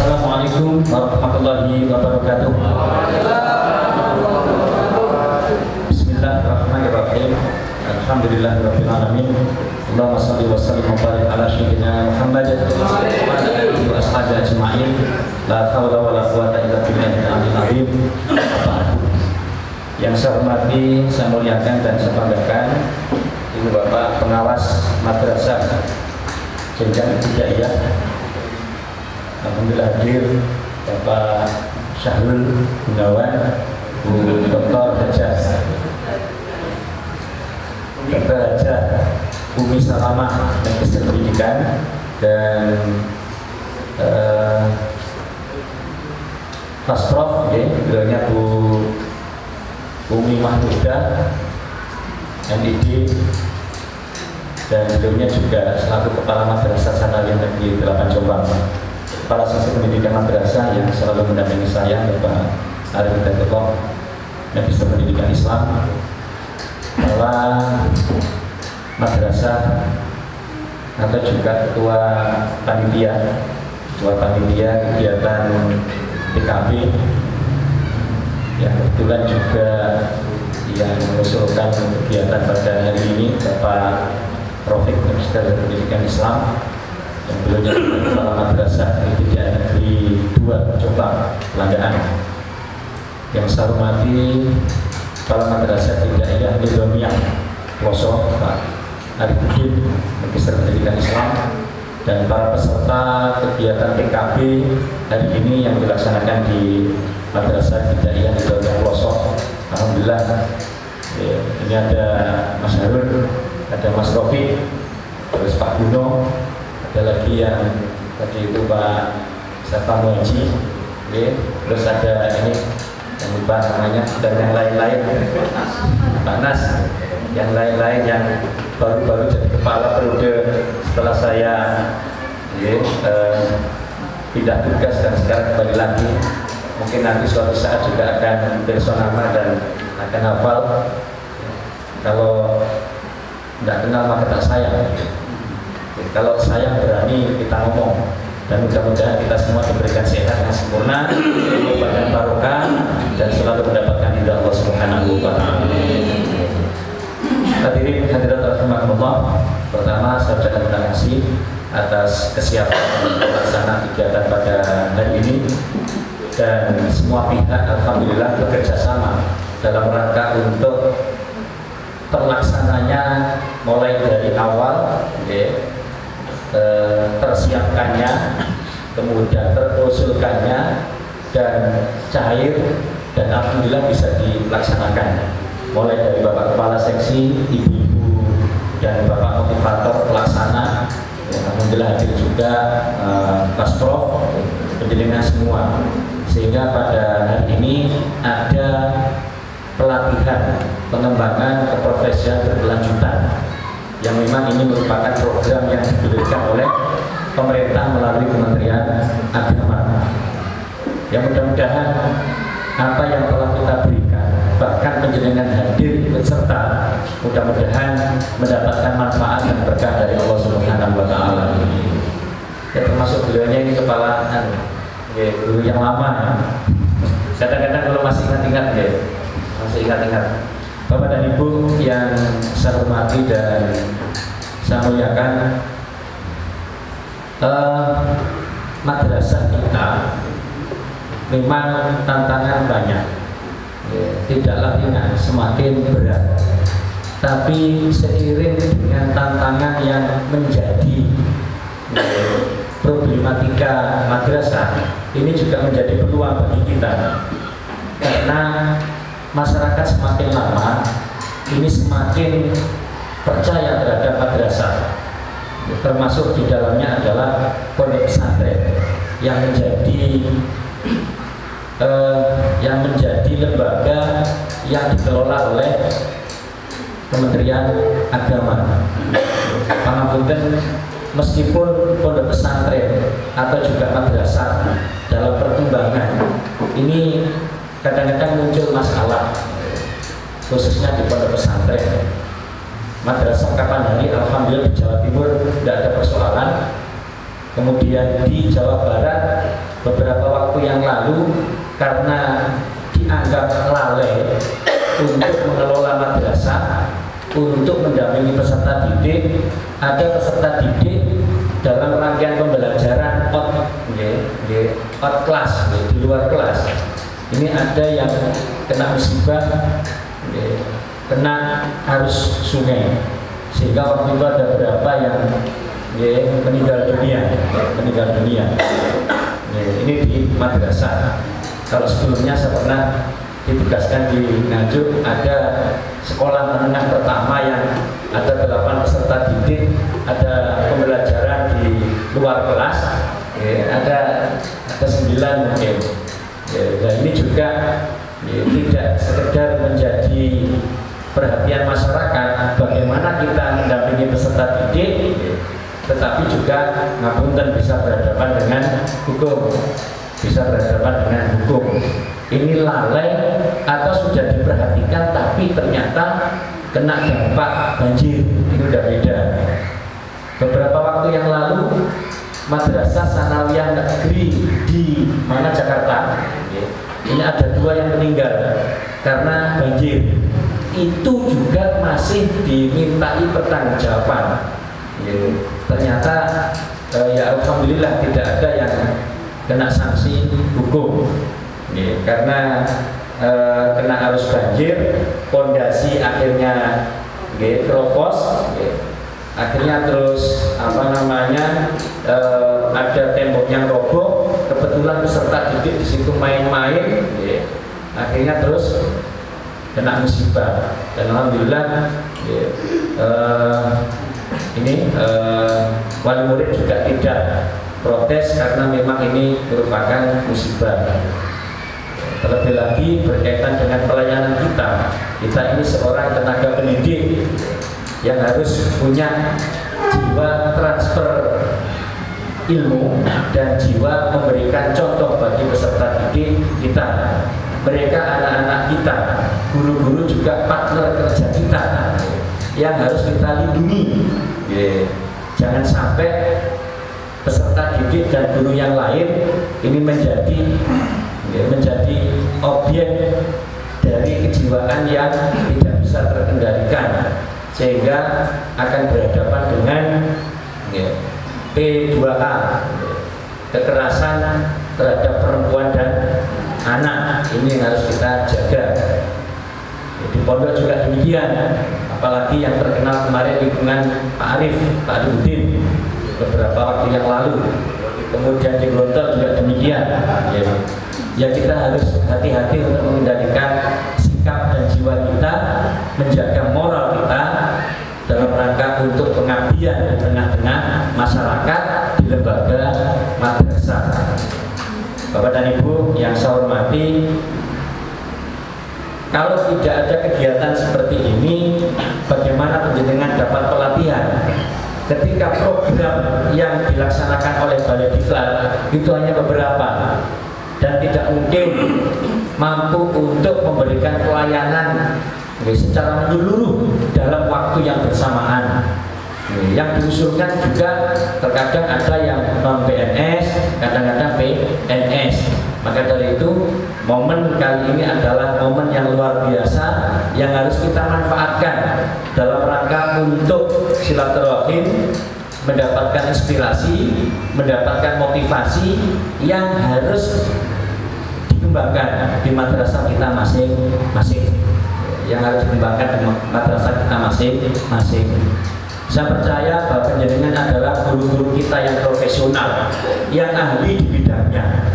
Assalamualaikum warahmatullahi wabarakatuh. Bismillahirrahmanirrahim. Alhamdulillahirabbil alamin. Allahumma shalli wa sallim wa barik ala sayyidina Muhammad wa ala alihi wa ashabihi ajma'in. La haula wa la quwwata illa billahil aliyyil azim. Yang saya hormati, saya muliakan dan saya banggakan ini Bapak pengawas madrasah jenjang ibtidaiyah. Alhamdulillah hadir Bapak Syahrul Gunawan, Bu Dr. Hajah Dr. Hajah Umi Salamah, Magister Pendidikan, dan Fasprof, beliaunya Bu Umi Mahmudah, MID, dan beliaunya juga selaku Kepala Madrasah Sanawiyah Negeri 8 Jombang. Kepala Seksi Pendidikan Madrasah yang selalu mendampingi saya, Bapak Arif Hidayatullah, Magister Pendidikan Islam, Kepala Madrasah atau juga Ketua Panitia kegiatan PKB yang kebetulan juga yang mengusulkan kegiatan pada hari ini, Bapak Profik, Magister Pendidikan Islam, yang beliau Kepala Madrasah Ibtidaiyah Negeri 2 Jombang, Landaan. Yang saya hormati Kepala Madrasah Ibtidaiyah Nizamiyah Ploso, Pak Arifudin, Magister Pendidikan Islam, dan para peserta kegiatan PKB hari ini yang dilaksanakan di Madrasah Ibtidaiyah Nizamiyah Ploso. Alhamdulillah, ini ada Mas Harun, ada Mas Rofi, terus Pak Guno, ada lagi yang tadi itu Pak Safa Muhaji, terus ada ini yang lupa namanya, dan yang lain-lain, Pak Nas, yang lain-lain yang baru-baru jadi kepala periode setelah saya pindah tugas dan sekarang kembali lagi. Mungkin nanti suatu saat juga akan bersama dan akan hafal. Kalau tidak kenal maka tak sayang. Kalau sayang berani kita ngomong, dan mudah-mudahan kita semua diberikan sehat yang sempurna, badan barokah, dan selalu mendapatkan ridha Allah Subhanahu wa Ta'ala. Hadirin hadirat rahimakumullah, pertama saya ucapkan terima kasih atas kesiapan pelaksanaan kegiatan pada hari ini, dan semua pihak alhamdulillah bekerja sama dalam rangka untuk terlaksananya mulai dari awal, tersiapkannya, kemudian terusulkannya, dan cair, dan alhamdulillah bisa dilaksanakan. Mulai dari Bapak Kepala Seksi, Ibu-ibu, dan Bapak Motivator Pelaksana, alhamdulillah hadir juga Pasprof, penjenengan semua, sehingga pada hari ini ada pelatihan pengembangan keprofesian berkelanjutan yang memang ini merupakan program yang diberikan oleh pemerintah melalui Kementerian Agama. Yang mudah-mudahan apa yang telah kita berikan, bahkan penjenengan hadir berserta, mudah-mudahan mendapatkan manfaat dan berkah dari Allah Subhanahu wa Ta'ala. Ya, termasuk beliaunya ini kepala guru yang lama ya. Kadang-kadang kalau masih ingat-ingat ya, masih ingat-ingat. Bapak dan Ibu yang saya hormati dan saya muliakan, madrasah kita memang tantangan banyak, tidaklah ringan, semakin berat. Tapi seiring dengan tantangan yang menjadi problematika madrasah, ini juga menjadi peluang bagi kita, karena masyarakat semakin lama ini semakin percaya terhadap madrasah, termasuk di dalamnya adalah pondok pesantren yang menjadi lembaga yang dikelola oleh Kementerian Agama. Pangapunten, meskipun pondok pesantren atau juga madrasah dalam perkembangan ini kadang-kadang muncul masalah, khususnya di pondok pesantren. Madrasah Kapanhari alhamdulillah di Jawa Timur tidak ada persoalan. Kemudian di Jawa Barat beberapa waktu yang lalu karena dianggap lalai untuk mengelola madrasah, untuk mendampingi peserta didik, ada peserta didik dalam rangkaian pembelajaran out kelas, di luar kelas. Ini ada yang kena musibah, kena arus sungai, sehingga waktu itu ada beberapa yang meninggal dunia. Ini di madrasah. Kalau sebelumnya saya pernah ditugaskan di Nganjuk, ada sekolah menengah pertama yang ada 8 peserta didik, ada pembelajaran di luar kelas, ada 9 mungkin. Dan ini juga tidak sekedar menjadi perhatian masyarakat bagaimana kita mendampingi peserta didik, tetapi juga ngapunten bisa berhadapan dengan hukum, Ini lalai atau sudah diperhatikan tapi ternyata kena dampak banjir, itu udah beda. Beberapa waktu yang lalu Madrasah Sanawiyah Negeri di Jakarta, ini ada 2 yang meninggal karena banjir. Itu juga masih dimintai pertanggungjawaban. Ternyata ya alhamdulillah tidak ada yang kena sanksi hukum, karena kena arus banjir, pondasi akhirnya keropos, akhirnya terus ada tembok yang roboh, kebetulan peserta didik di situ main-main, akhirnya terus kena musibah. Dan alhamdulillah wali murid juga tidak protes karena memang ini merupakan musibah. Terlebih lagi berkaitan dengan pelayanan kita ini seorang tenaga pendidik yang harus punya jiwa transfer ilmu dan jiwa memberikan contoh bagi peserta didik kita. Mereka anak-anak kita, guru-guru juga partner kerja kita yang harus kita lindungi. Jangan sampai peserta didik dan guru yang lain ini menjadi objek dari kejiwaan yang tidak bisa terkendalikan, sehingga akan berhadapan dengan P2A, kekerasan terhadap perempuan dan anak. Ini harus kita jaga. Di pondok juga demikian, apalagi yang terkenal kemarin lingkungan Pak Arifudin beberapa waktu yang lalu. Kemudian di Gontor juga demikian. Ya kita harus hati-hati untuk mengendalikan sikap dan jiwa kita, menjaga moral kita dalam rangka untuk pengabdian di tengah-tengah masyarakat di lembaga madrasah. Bapak dan Ibu yang saya hormati, kalau tidak ada kegiatan seperti ini, bagaimana penjenengan dapat pelatihan? Ketika program yang dilaksanakan oleh Balai Diklat itu hanya beberapa dan tidak mungkin mampu untuk memberikan pelayanan secara menyeluruh dalam waktu yang bersamaan. Yang diusulkan juga terkadang ada yang non PNS, kadang-kadang PNS. Maka dari itu momen kali ini adalah momen yang luar biasa yang harus kita manfaatkan dalam rangka untuk silaturahim, mendapatkan inspirasi, mendapatkan motivasi yang harus dikembangkan di madrasah kita masing-masing, yang harus dikembangkan di madrasah kita masing-masing. Saya percaya bahwa penjenengan adalah guru-guru kita yang profesional, yang ahli di bidangnya.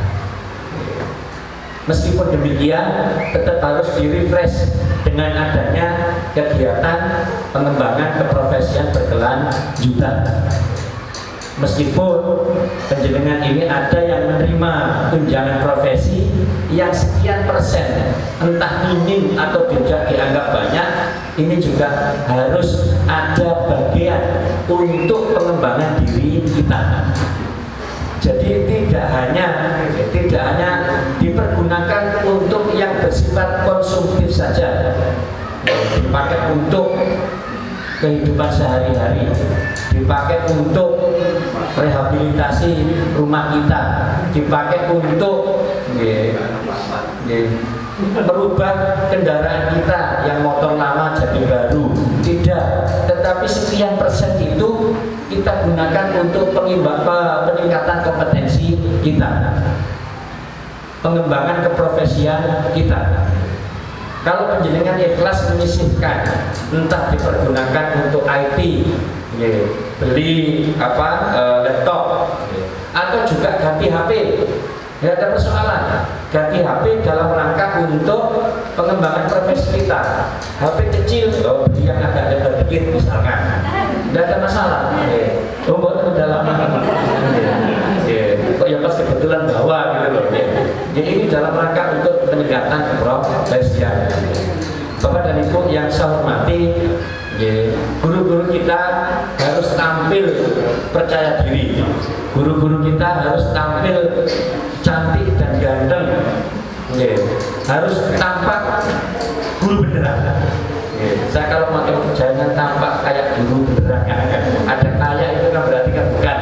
Meskipun demikian, tetap harus di-refresh dengan adanya kegiatan pengembangan keprofesian berkelanjutan. Meskipun penjenengan ini ada yang menerima tunjangan profesi yang sekian persen, entah minim atau tidak dianggap banyak, ini juga harus ada bagian untuk pengembangan diri kita. Jadi tidak hanya dipergunakan untuk yang bersifat konsumtif saja, dipakai untuk kehidupan sehari-hari, dipakai untuk rehabilitasi rumah kita, dipakai untuk merubah kendaraan kita yang motor lama jadi baru, tidak, tetapi sekian persen itu kita gunakan untuk peningkatan kompetensi kita, pengembangan keprofesian kita. Kalau penjenengan ikhlas menyisihkan, entah dipergunakan untuk IT, beli laptop, atau juga ganti HP, tidak ada persoalan. Ganti HP dalam rangka untuk pengembangan profesi kita. HP kecil, beli yang agak lebar dikit misalkan, tidak ada masalah. Buat kedalaman, kok ya pas kebetulan bawa gitu loh. Jadi ini dalam rangka untuk peningkatan keprofesian. Bapak dan Ibu yang saya hormati, guru-guru kita harus tampil percaya diri, guru-guru kita harus tampil cantik dan ganteng, harus tampak guru beneran. Saya kalau pakai jangan tampak kayak guru beneran, ada kaya itu kan berarti kan bukan.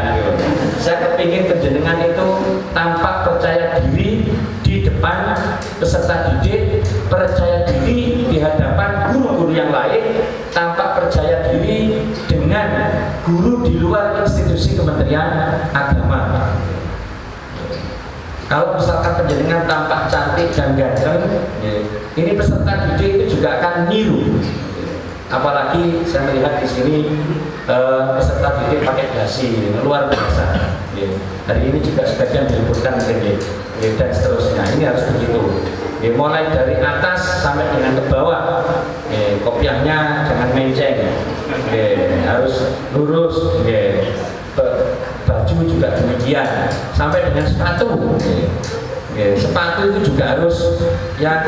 Saya kepingin penjenengan itu tampak percaya diri di depan peserta didik, percaya diri di hadapan guru-guru yang lain, tampak percaya diri dengan guru di luar institusi Kementerian Agama. Kalau misalkan penjenengan tampak cantik dan ganteng, ini peserta didik itu juga akan niru. Apalagi saya melihat di sini peserta didik pakai dasi, luar biasa. Hari ini juga sebagian diliburkan dan seterusnya. Ini harus begitu. Mulai dari atas sampai dengan ke bawah, kopiahnya jangan menceng, harus lurus. Baju juga demikian, sampai dengan sepatu. Sepatu itu juga harus yang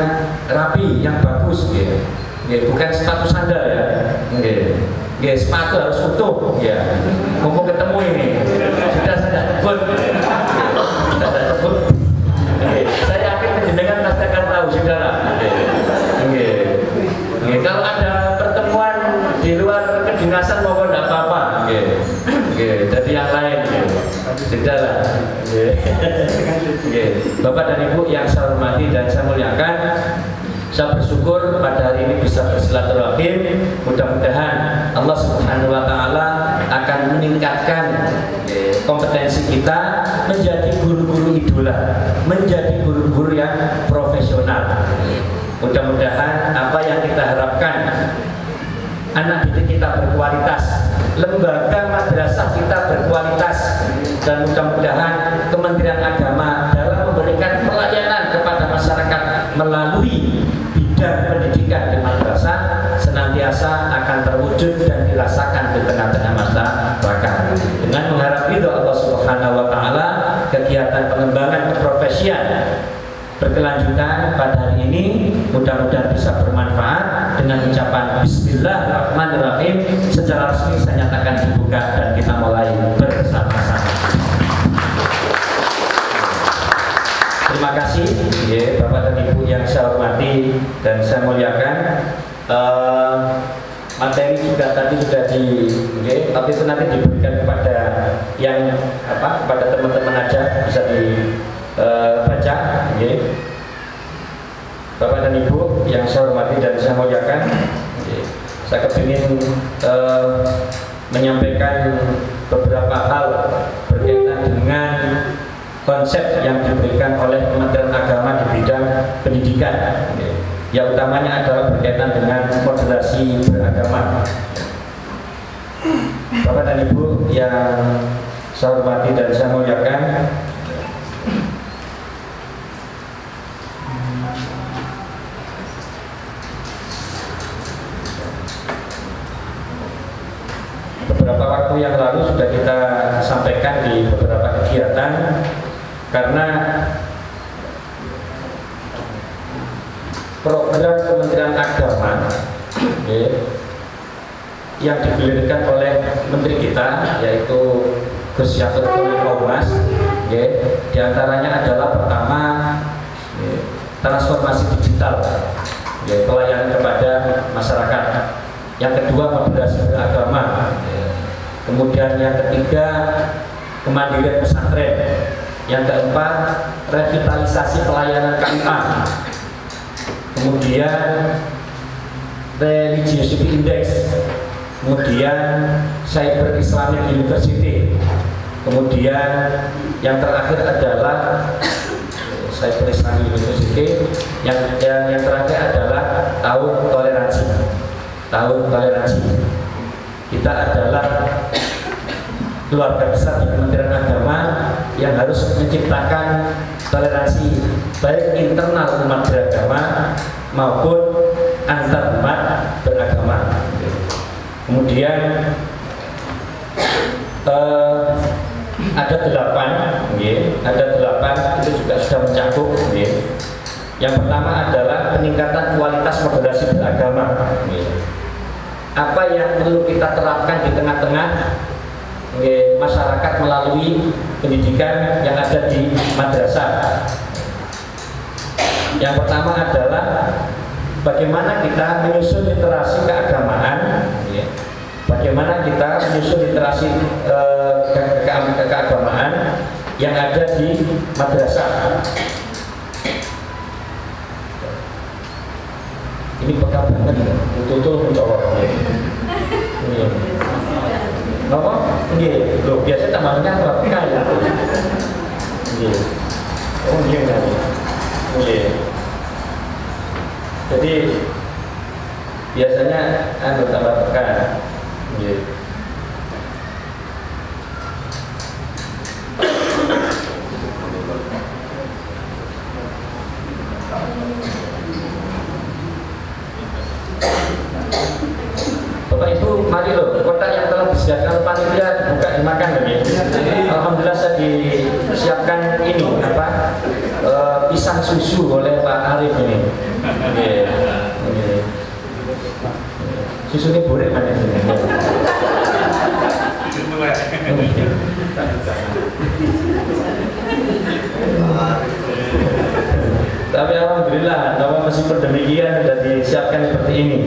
rapi, yang bagus, bukan sepatu sandal ya. Sepatu harus utuh, Mumpung ketemu ini, sudah saya sebut, saya yakin penjenengan pasti akan tahu, saudara. Kalau ada pertemuan di luar kedinasan mohon tidak apa-apa. Jadi yang lain, sudahlah. Bapak dan Ibu yang saya hormati dan saya muliakan, saya bersyukur pada hari ini bisa bersilaturahim. Mudah-mudahan Allah Subhanahu wa Ta'ala akan meningkatkan kompetensi kita menjadi guru-guru idola, menjadi guru-guru yang profesional. Mudah-mudahan apa yang kita harapkan, anak didik kita berkualitas, lembaga madrasah kita berkualitas, dan mudah-mudahan Kementerian Agama dalam memberikan pelayanan kepada masyarakat melalui bidang pendidikan di madrasah senantiasa akan terwujud dan dirasakan di tengah-tengah masyarakat. Dengan mengharap ridho Allah Subhanahu wa Ta'ala, kegiatan pengembangan keprofesian berkelanjutan pada hari ini mudah-mudahan bisa bermanfaat. Dengan ucapan Bismillahirrahmanirrahim secara resmi saya nyatakan dibuka dan kita mulai bersama-sama. Terima kasih Bapak dan Ibu yang saya hormati dan saya muliakan. Materi juga tadi sudah tapi itu nanti diberikan kepada yang kepada teman-teman aja, bisa dibaca. Bapak dan Ibu yang saya hormati dan saya muliakan, saya kepingin menyampaikan beberapa hal berkaitan dengan konsep yang diberikan oleh Kementerian Agama di bidang pendidikan. Yang utamanya adalah berkaitan dengan moderasi beragama. Bapak dan Ibu yang saya hormati dan saya muliakan, beberapa waktu yang lalu sudah kita sampaikan di beberapa kegiatan, karena program Kementerian Agama yang digulirkan oleh Menteri kita, yaitu Gus Yakut Mas, diantaranya adalah pertama transformasi digital, pelayanan kepada masyarakat. yang kedua moderasi beragama, kemudian yang ketiga kemandirian pesantren, yang keempat revitalisasi pelayanan KUA, kemudian religiosity index, kemudian cyber Islamic University, kemudian yang terakhir adalah cyber Islamic University, yang terakhir adalah tahun toleransi. Tahun toleransi. Kita adalah keluarga besar di Kementerian Agama yang harus menciptakan toleransi baik internal umat beragama maupun antar umat beragama. Kemudian ada 8, itu juga sudah mencakup. Yang pertama adalah peningkatan kualitas moderasi beragama. Apa yang perlu kita terapkan di tengah-tengah masyarakat melalui pendidikan yang ada di madrasah. Yang pertama adalah bagaimana kita menyusun literasi keagamaan, bagaimana kita menyusun literasi keagamaan yang ada di madrasah. Ini peka banget, betul-betul mencolok. Kenapa? Loh, biasanya tamannya apa? Peka ya? Oh iya kan? Jadi biasanya tambah peka. Bapak Ibu, mari loh, kotak yang telah disediakan panitia buka dimakan ya. Alhamdulillah saya disiapkan ini pisang susu oleh Pak Arif ini. Susunya boleh mana sini? Tapi alhamdulillah, kalau meskipun demikian sudah disiapkan seperti ini.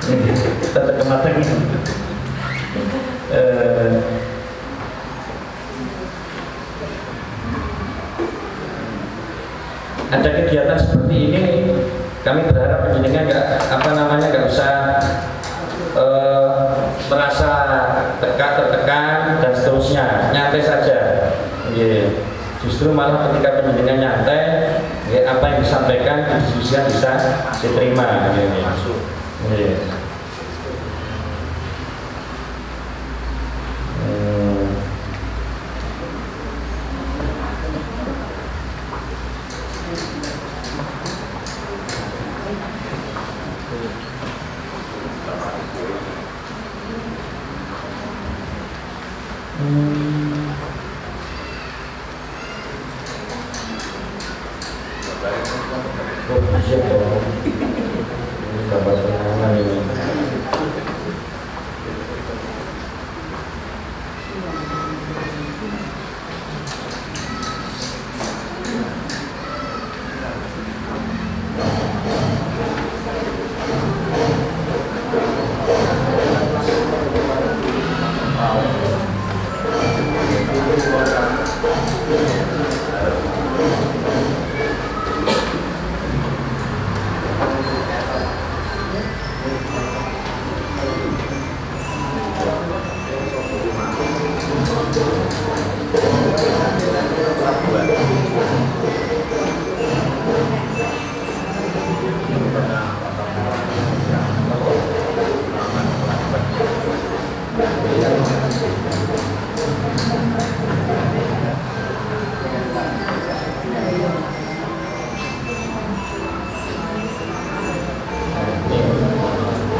Kita terkematang ini. Ada kegiatan seperti ini, kami berharap penjenengan nggak usah merasa tertekan dan seterusnya, nyantai saja. Justru malah ketika penjenengan nyantai, apa yang disampaikan diskusinya bisa diterima.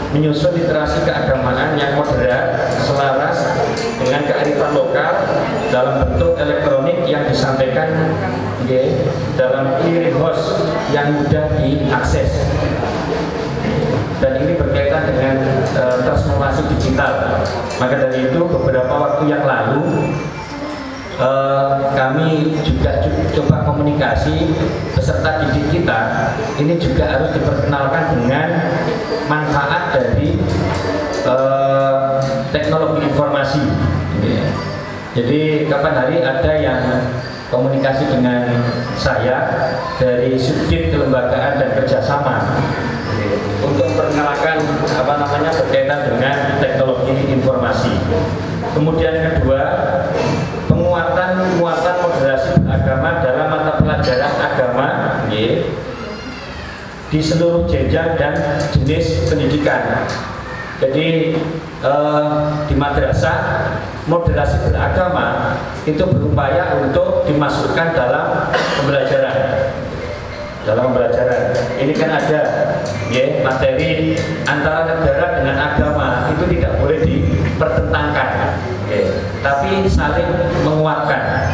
Menyusun literasi keagamaan yang moderat, selaras dengan kearifan lokal dalam bentuk elektronik yang disampaikan dalam clearing house yang mudah diakses. Dan ini berkaitan dengan transformasi digital. Maka dari itu beberapa waktu yang lalu kami juga coba komunikasi peserta didik kita ini juga harus diperkenalkan dengan manfaat dari teknologi informasi. Jadi kapan hari ada yang komunikasi dengan saya dari Subdit Kelembagaan dan Kerjasama untuk memperkenalkan berkaitan dengan teknologi informasi. Kemudian kedua, penguatan moderasi beragama dalam mata pelajaran agama di seluruh jenjang dan jenis pendidikan. Jadi di madrasah moderasi beragama itu berupaya untuk dimasukkan dalam pembelajaran. Ini kan ada materi antara negara dengan agama itu tidak boleh dipertentangkan, tapi saling menguatkan.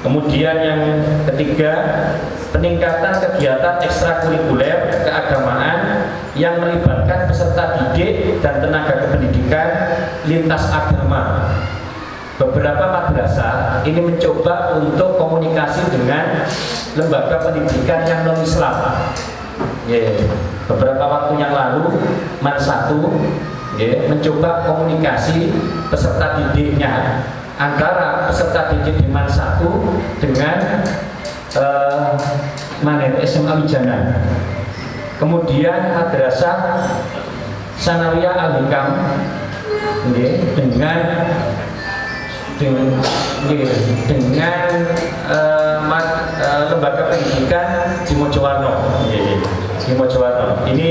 Kemudian yang ketiga, peningkatan kegiatan ekstrakurikuler keagamaan yang melibatkan peserta didik dan tenaga kependidikan lintas agama. Beberapa madrasah ini mencoba untuk komunikasi dengan lembaga pendidikan yang non-Islam. Beberapa waktu yang lalu MAN 1 mencoba komunikasi peserta didiknya antara peserta didik di MAN 1 dengan SMA Wijana. Kemudian madrasah Sanawiyah Al-Hikam dengan lembaga pendidikan di Mojowarno. Ini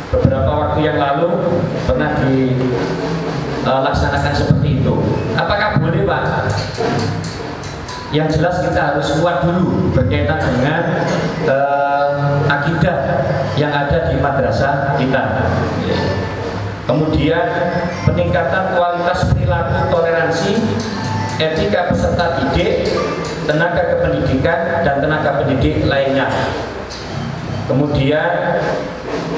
beberapa waktu yang lalu pernah dilaksanakan seperti itu. Apakah boleh, Pak? Yang jelas kita harus kuat dulu berkaitan dengan akidah yang ada di madrasah kita. Kemudian peningkatan kualitas perilaku toleransi, etika peserta didik, tenaga kependidikan dan tenaga pendidik lainnya. Kemudian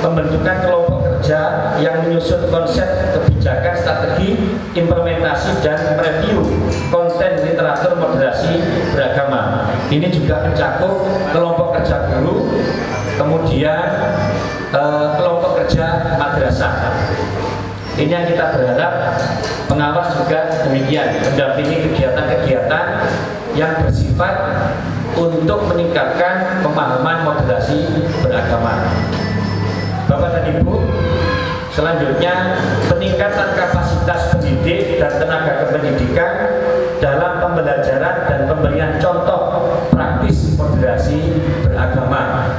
pembentukan kelompok kerja yang menyusun konsep kebijakan, strategi, implementasi dan review konten literatur moderasi beragama. Ini juga mencakup kelompok kerja guru, kemudian kelompok kerja madrasah. Ini yang kita berharap pengawas juga demikian, mendampingi kegiatan-kegiatan yang bersifat untuk meningkatkan pemahaman moderasi beragama. Bapak dan Ibu, selanjutnya peningkatan kapasitas pendidik dan tenaga kependidikan dalam pembelajaran dan pemberian contoh praktis moderasi beragama.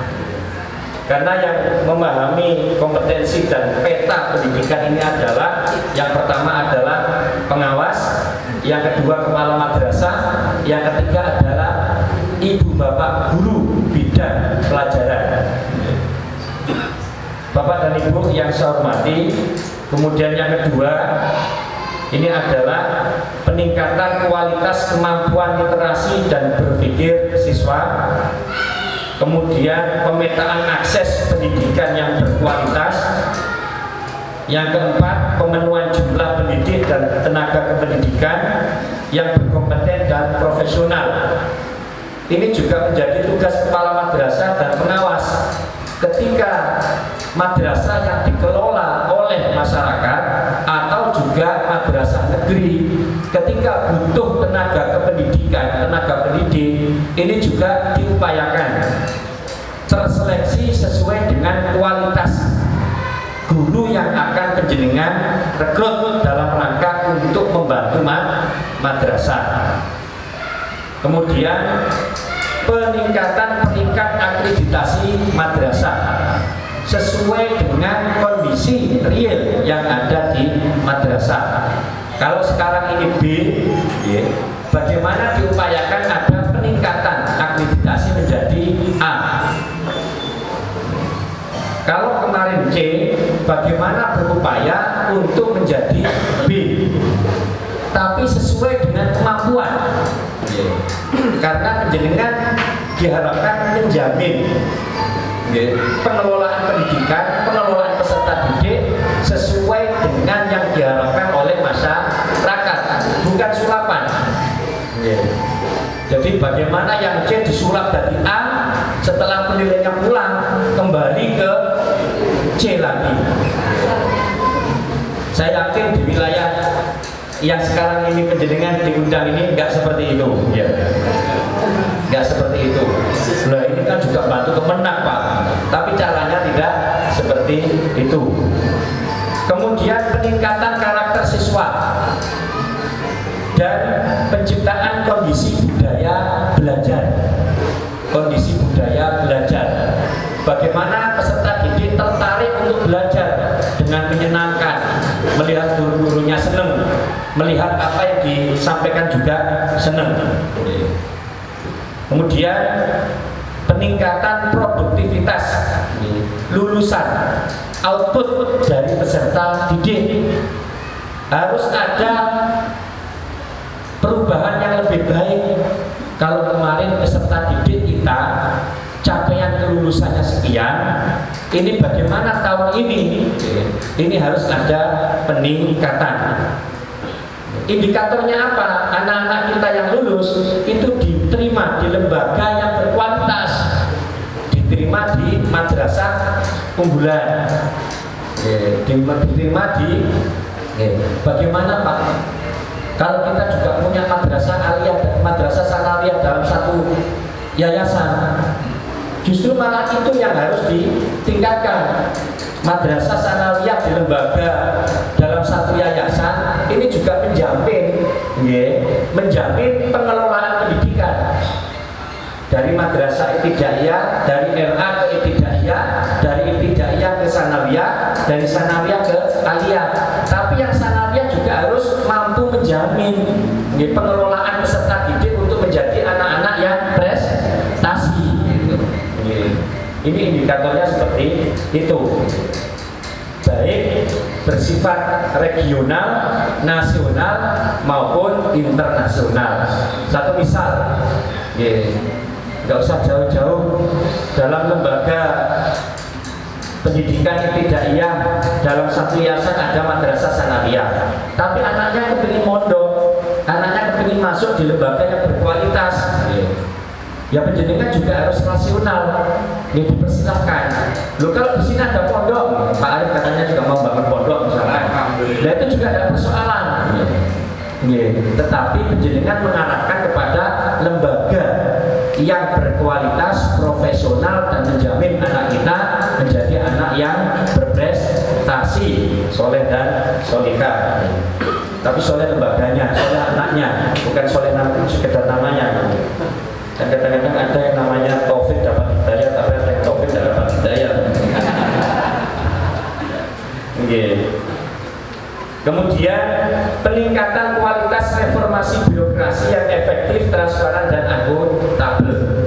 Karena yang memahami kompetensi dan peta pendidikan ini adalah yang pertama adalah pengawas, yang kedua kepala madrasah, yang ketiga adalah ibu bapak guru bidang pelajaran. Bapak dan Ibu yang saya hormati, kemudian yang kedua ini adalah peningkatan kualitas kemampuan literasi dan berpikir siswa. Kemudian pemetaan akses pendidikan yang berkualitas. Yang keempat, pemenuhan jumlah pendidik dan tenaga kependidikan yang berkompeten dan profesional. Ini juga menjadi tugas kepala madrasah dan pengawas. Ketika madrasah yang dikelola oleh masyarakat atau juga madrasah negeri, ketika butuh tenaga kependidikan, tenaga pendidik, ini juga diupayakan terseleksi sesuai dengan kualitas guru yang akan penjenengan rekrut dalam rangka untuk membantu madrasah. Kemudian peningkatan peringkat akreditasi madrasah sesuai dengan kondisi real yang ada di madrasah. Kalau sekarang ini B, bagaimana diupayakan ada peningkatan akreditasi menjadi A. Kalau kemarin C, bagaimana berupaya untuk menjadi B, tapi sesuai dengan kemampuan. Karena penjenengan diharapkan menjamin pengelolaan pendidikan, pengelolaan peserta didik sesuai dengan yang diharapkan oleh masyarakat, bukan sulapan. bagaimana yang C disulap dari A, setelah penilaiannya pulang kembali ke C lagi. Saya yakin di wilayah yang sekarang ini penjenengan diundang ini nggak seperti itu, ya. Nggak seperti itu. Nah ini kan juga bantu Kemenak Pak, tapi caranya tidak seperti itu. Kemudian peningkatan karakter siswa dan penciptaan kondisi budaya belajar. Kondisi budaya belajar. Bagaimana peserta didik tertarik untuk belajar dengan menyenangkan, melihat guru-gurunya senang, melihat apa yang disampaikan juga senang. Kemudian peningkatan produktivitas lulusan, output dari peserta didik. Harus ada perubahan yang lebih baik. Kalau kemarin peserta didik kita capaian kelulusannya sekian, ini bagaimana tahun ini? Ini harus ada peningkatan. Indikatornya apa? Anak-anak kita yang lulus itu diterima di lembaga yang berkualitas, diterima di madrasah unggulan, diterima di bagaimana Pak? Kalau kita juga punya madrasah aliyah, madrasah sanawiyah dalam satu yayasan, justru malah itu yang harus ditingkatkan. Madrasah sanawiyah di lembaga dalam satu yayasan ini juga menjamin pengelolaan pendidikan dari madrasah ibtidaiyah, dari RA ke ibtidaiyah, dari ibtidaiyah ke sanawiyah, dari sanawiyah ke aliyah. Tapi yang sanawiyah juga harus mampu menjamin pengelolaan peserta didik untuk menjadi anak-anak yang prestasi. Ini indikatornya seperti itu, baik bersifat regional, nasional maupun internasional. Satu misal, nggak usah jauh-jauh, dalam lembaga pendidikan ibtidaiyah dalam satu yayasan ada madrasah sanawiyah, tapi anaknya kepingin mondok, anaknya kepingin masuk di lembaga yang berkualitas. Ya penjenengan juga harus rasional, ya dipersilahkan. Loh kalau di sini ada pondok, Pak Arif katanya juga mau bangun pondok misalnya, nah itu juga ada persoalan. Tetapi penjenengan mengarahkan kepada lembaga yang berkualitas, profesional, dan menjamin anak kita menjadi anak yang berprestasi, soleh dan solihah. Tapi soleh lembaganya, soleh anaknya, bukan soleh sekedar namanya. Dan kadang-kadang ada yang namanya Taufik dapat hidayah, tapi ada yang Taufik tidak dapat hidayah. Kemudian peningkatan kualitas reformasi birokrasi yang efektif, transparan, dan akuntabel.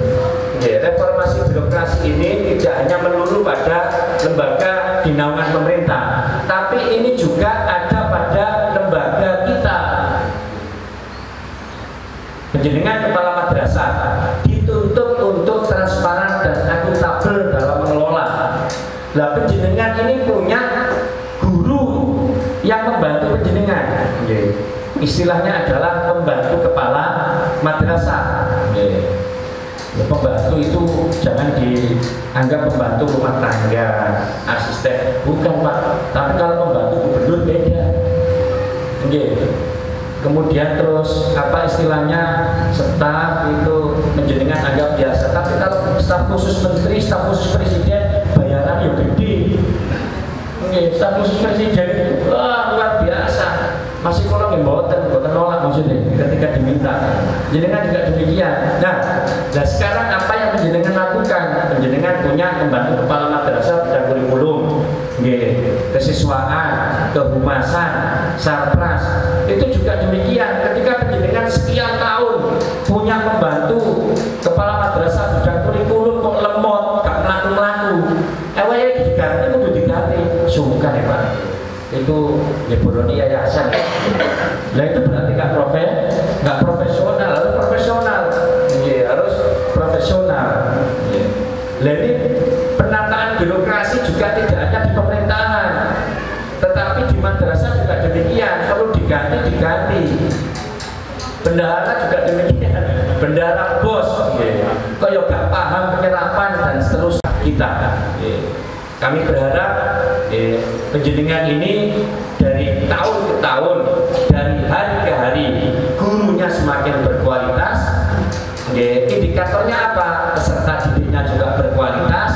Reformasi birokrasi ini tidak hanya melulu pada lembaga di naungan pemerintah, tapi ini juga ada pada lembaga kita. Penjenengan kepala madrasah dituntut untuk transparan dan akuntabel dalam mengelola. Lah penjenengan ini punya guru yang membantu penjenengan. Istilahnya adalah pembantu kepala madrasah. Pembantu itu jangan dianggap pembantu rumah tangga, asisten, bukan Pak. Tapi kalau pembantu gubernur beda. Kemudian terus apa istilahnya, staf itu menjenengan anggap biasa. Tapi kalau staf khusus menteri, staf khusus presiden, bayaran ya gede. Staf khusus presiden wah luar biasa. Masih kalau nggak nolak maksudnya ketika diminta. Penjenengan juga demikian. Nah sekarang apa yang penjenengan lakukan? Penjenengan punya pembantu kepala madrasah bidang kurikulum, kesiswaan, kehumasan, sarpras. Itu juga demikian. Ketika penjenengan sekian tahun punya pembantu kepala madrasah bidang kurikulum kok lemot, gak melaku-melaku, awalnya diganti, kudu diganti. Sungkan ya Pak. Itu nyeboroni yayasan. Nah itu berarti nggak profesional. Harus profesional. Harus profesional. Nah ini penataan birokrasi juga tidak hanya di pemerintahan, tetapi di madrasah juga demikian, perlu diganti. bendahara juga demikian, bendahara bos, kaya gak paham penyerapan dan seterusnya kita. Kami berharap penjenengan ini dari tahun ke tahun, dari hari ke hari, gurunya semakin berkualitas. Indikatornya apa? Peserta didiknya juga berkualitas,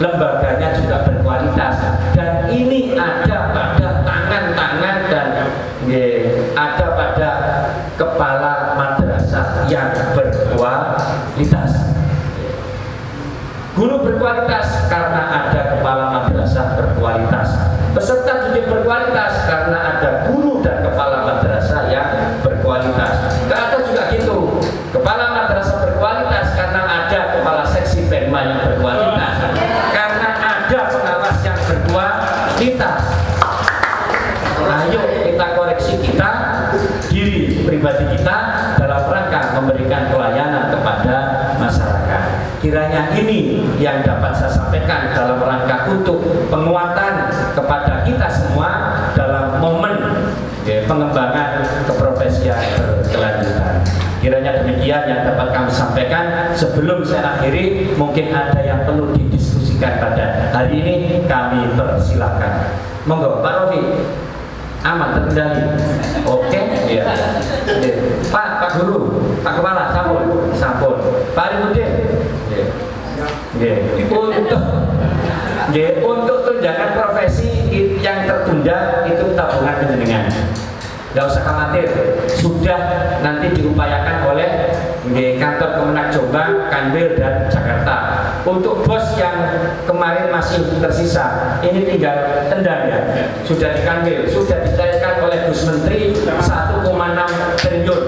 lembaganya juga berkualitas, dan ini ada pada tangan-tangan dan ada pada kepala madrasah yang berkualitas. Guru berkualitas karena ada kepala madrasah berkualitas, peserta didik berkualitas karena ada guru dan kepala madrasah yang berkualitas. Ke atas juga gitu, kepala madrasah berkualitas karena ada kepala seksi Perma yang berkualitas, karena ada pengawas yang berkualitas. Ayo kita koreksi kita diri pribadi kita dalam rangka memberikan pelayanan kepada masyarakat. Kiranya ini yang dapat saya sampaikan dalam rangka untuk penguatan kepada kita semua dalam momen pengembangan keprofesian berkelanjutan. Kiranya demikian yang dapat kami sampaikan. Sebelum saya akhiri, mungkin ada yang perlu didiskusikan pada hari ini, kami persilahkan. Monggo Pak Rofi. Aman, terkendali. Oke, ya. Pak Guru, Pak Kepala, sampun. Pak Arifudin, untuk tunjangan profesi yang tertunda itu tabungan penjenengan. Gak usah khawatir, sudah nanti diupayakan oleh kantor Kemenak Jombang, Kanwil dan Jakarta. Untuk bos yang kemarin masih tersisa, ini tinggal tendang ya, sudah di Kanwil, sudah dicairkan oleh Gus Menteri 1,6 triliun.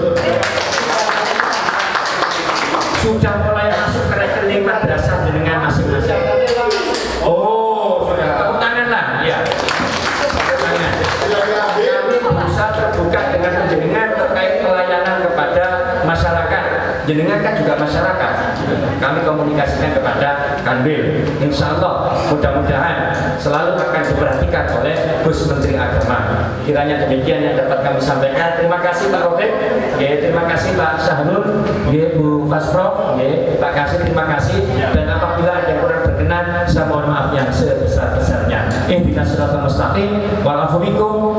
Sudah mulai masuk ke rekening madrasah dengan masing-masing. Oh, sudah tepuk tangan lah, ya. Kami berusaha terbuka dengan penjenengan terkait pelayanan kepada masyarakat. Jenengan kan juga masyarakat. Kami komunikasikan kepada Kanwil. Insya Allah mudah-mudahan selalu akan diperhatikan oleh Gus Menteri Agama. Kiranya demikian yang dapat kami sampaikan. Terima kasih Pak Rofik. Terima kasih Pak Syahrul, Bu Fasprof, Pak Kasih, terima kasih. Dan apabila ada yang kurang berkenan, saya mohon maaf yang sebesar-besarnya. Ihdinas siratal mustaqim wal afu bikum.